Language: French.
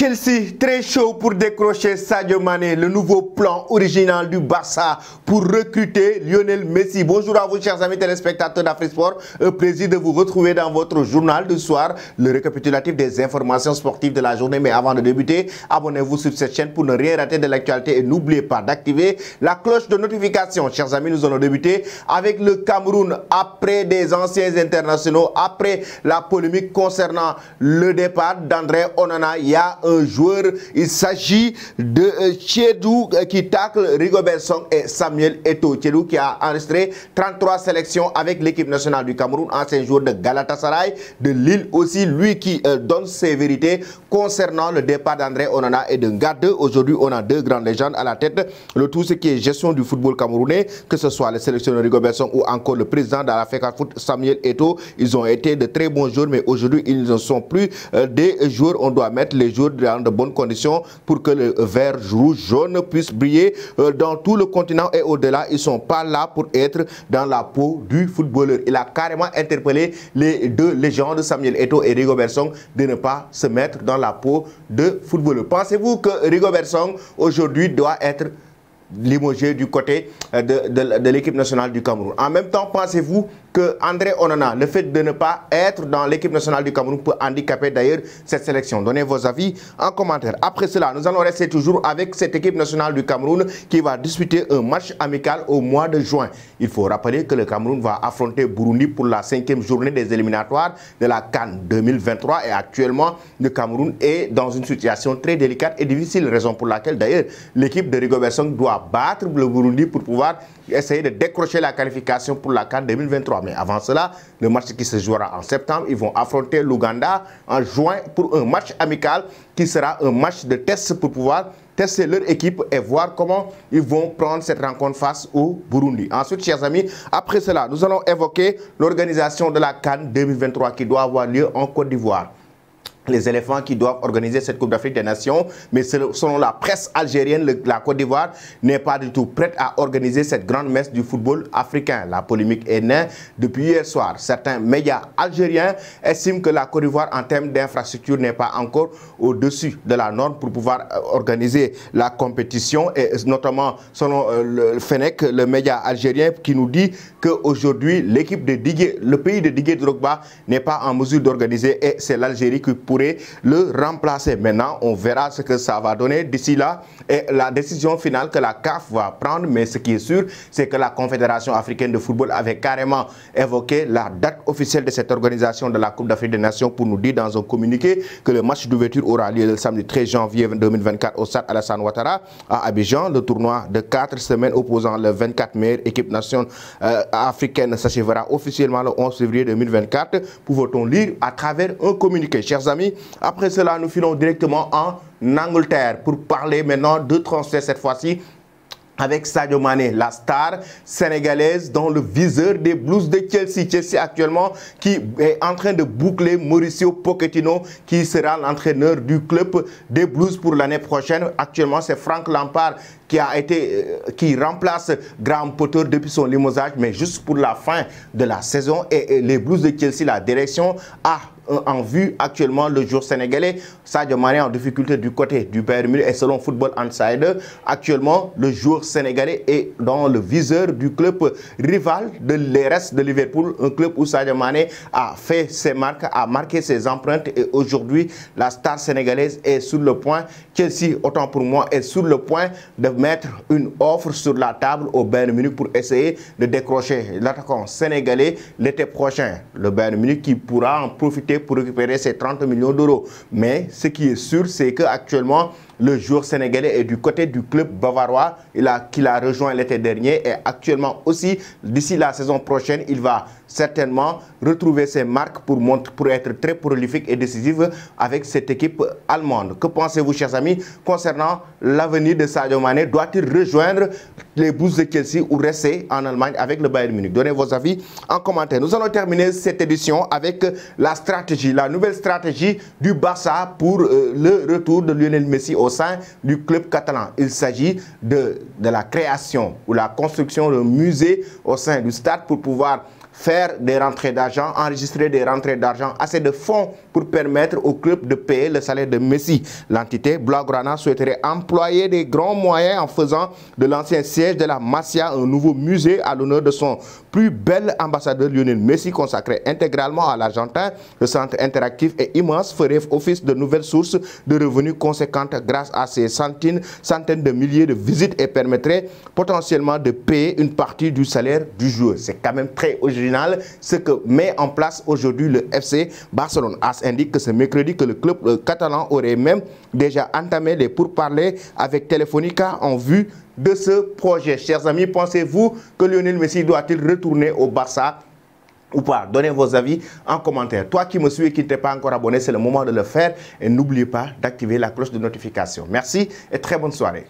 Chelsea, très chaud pour décrocher Sadio Mané, le nouveau plan original du Barça pour recruter Lionel Messi. Bonjour à vous, chers amis téléspectateurs d'Afrisport. Un plaisir de vous retrouver dans votre journal du soir, le récapitulatif des informations sportives de la journée. Mais avant de débuter, abonnez-vous sur cette chaîne pour ne rien rater de l'actualité et n'oubliez pas d'activer la cloche de notification. Chers amis, nous allons débuter avec le Cameroun. Après des anciens internationaux, après la polémique concernant le départ d'André Onana, il y a un joueur, il s'agit de Tchédou qui tacle Rigobert Song et Samuel Eto'o. Tchédou qui a enregistré 33 sélections avec l'équipe nationale du Cameroun, ancien joueur de Galatasaray, de Lille aussi, lui qui donne ses vérités concernant le départ d'André Onana et de Ngade. Aujourd'hui, on a deux grandes légendes à la tête, le tout ce qui est gestion du football camerounais, que ce soit le sélectionneur Rigobert Song ou encore le président de la FECAFOOT, Samuel Eto'o. Ils ont été de très bons joueurs, mais aujourd'hui, ils ne sont plus des joueurs. On doit mettre les joueurs dans de bonnes conditions pour que le vert, rouge, jaune puisse briller dans tout le continent et au-delà. Ils ne sont pas là pour être dans la peau du footballeur. Il a carrément interpellé les deux légendes, Samuel Eto'o et Rigobert Song, de ne pas se mettre dans la peau de footballeur. Pensez-vous que Rigobert Song aujourd'hui doit être limogé du côté de l'équipe nationale du Cameroun? En même temps, pensez-vous que André Onana, le fait de ne pas être dans l'équipe nationale du Cameroun peut handicaper d'ailleurs cette sélection? Donnez vos avis en commentaire. Après cela, nous allons rester toujours avec cette équipe nationale du Cameroun qui va disputer un match amical au mois de juin. Il faut rappeler que le Cameroun va affronter Burundi pour la 5e journée des éliminatoires de la CAN 2023 et actuellement le Cameroun est dans une situation très délicate et difficile, raison pour laquelle d'ailleurs l'équipe de Rigobert Song doit battre le Burundi pour pouvoir essayer de décrocher la qualification pour la CAN 2023. Mais avant cela, le match qui se jouera en septembre, ils vont affronter l'Ouganda en juin pour un match amical qui sera un match de test pour pouvoir tester leur équipe et voir comment ils vont prendre cette rencontre face au Burundi. Ensuite, chers amis, après cela, nous allons évoquer l'organisation de la CAN 2023 qui doit avoir lieu en Côte d'Ivoire. Les éléphants qui doivent organiser cette Coupe d'Afrique des Nations, mais selon la presse algérienne, la Côte d'Ivoire n'est pas du tout prête à organiser cette grande messe du football africain. La polémique est née depuis hier soir. Certains médias algériens estiment que la Côte d'Ivoire, en termes d'infrastructure, n'est pas encore au-dessus de la norme pour pouvoir organiser la compétition, et notamment selon le Fennec, le média algérien, qui nous dit qu'aujourd'hui, l'équipe de Didier, le pays de Didier Drogba n'est pas en mesure d'organiser, et c'est l'Algérie qui pourrait le remplacer. Maintenant, on verra ce que ça va donner d'ici là et la décision finale que la CAF va prendre. Mais ce qui est sûr, c'est que la Confédération africaine de football avait carrément évoqué la date officielle de cette organisation de la Coupe d'Afrique des Nations pour nous dire dans un communiqué que le match d'ouverture aura lieu le samedi 13 janvier 2024 au stade Alassane Ouattara à Abidjan. Le tournoi de 4 semaines opposant les 24 meilleures équipes nationales africaines s'achèvera officiellement le 11 février 2024. Pouvait-on lire à travers un communiqué? Chers amis, après cela, nous filons directement en Angleterre pour parler maintenant de transfert cette fois-ci avec Sadio Mané, la star sénégalaise dans le viseur des Blues de Chelsea. Chelsea actuellement qui est en train de boucler Mauricio Pochettino qui sera l'entraîneur du club des Blues pour l'année prochaine. Actuellement, c'est Frank Lampard qui remplace Graham Potter depuis son limogeage, mais juste pour la fin de la saison. Et les Blues de Chelsea, la direction a en vue actuellement le joueur sénégalais Sadio Mané en difficulté du côté du Bayern Munich, et selon Football Insider, actuellement le joueur sénégalais est dans le viseur du club rival de l'RS de Liverpool, un club où Sadio Mané a fait ses marques, a marqué ses empreintes, et aujourd'hui la star sénégalaise est sur le point, Chelsea autant pour moi est sur le point de mettre une offre sur la table au Bayern Munich pour essayer de décrocher l'attaquant sénégalais l'été prochain. Le Bayern Munich qui pourra en profiter pour récupérer ces 30 millions d'euros. Mais ce qui est sûr, c'est qu'actuellement, le joueur sénégalais est du côté du club bavarois qu'il a rejoint l'été dernier, et actuellement aussi, d'ici la saison prochaine, il va certainement retrouver ses marques pour être très prolifique et décisif avec cette équipe allemande. Que pensez-vous, chers amis, concernant l'avenir de Sadio Mané? Doit-il rejoindre les Blues de Chelsea ou rester en Allemagne avec le Bayern Munich? Donnez vos avis en commentaire. Nous allons terminer cette édition avec la nouvelle stratégie du Barça pour le retour de Lionel Messi au sein du club catalan. Il s'agit de la création ou la construction d'un musée au sein du stade pour pouvoir faire des rentrées d'argent, enregistrer des rentrées d'argent, assez de fonds pour permettre au club de payer le salaire de Messi. L'entité Blaugrana souhaiterait employer des grands moyens en faisant de l'ancien siège de la Masia un nouveau musée à l'honneur de son plus bel ambassadeur Lionel Messi, consacré intégralement à l'Argentin. Le centre interactif est immense, ferait office de nouvelles sources de revenus conséquentes grâce à ces centaines de milliers de visites et permettrait potentiellement de payer une partie du salaire du joueur. C'est quand même très original ce que met en place aujourd'hui le FC Barcelone. AS indique que ce mercredi que le club catalan aurait même déjà entamé les pourparlers avec Telefónica en vue de ce projet. Chers amis, pensez-vous que Lionel Messi doit-il retourner au Barça ou pas? Donnez vos avis en commentaire. Toi qui me suis et qui ne t'es pas encore abonné, c'est le moment de le faire. Et n'oubliez pas d'activer la cloche de notification. Merci et très bonne soirée.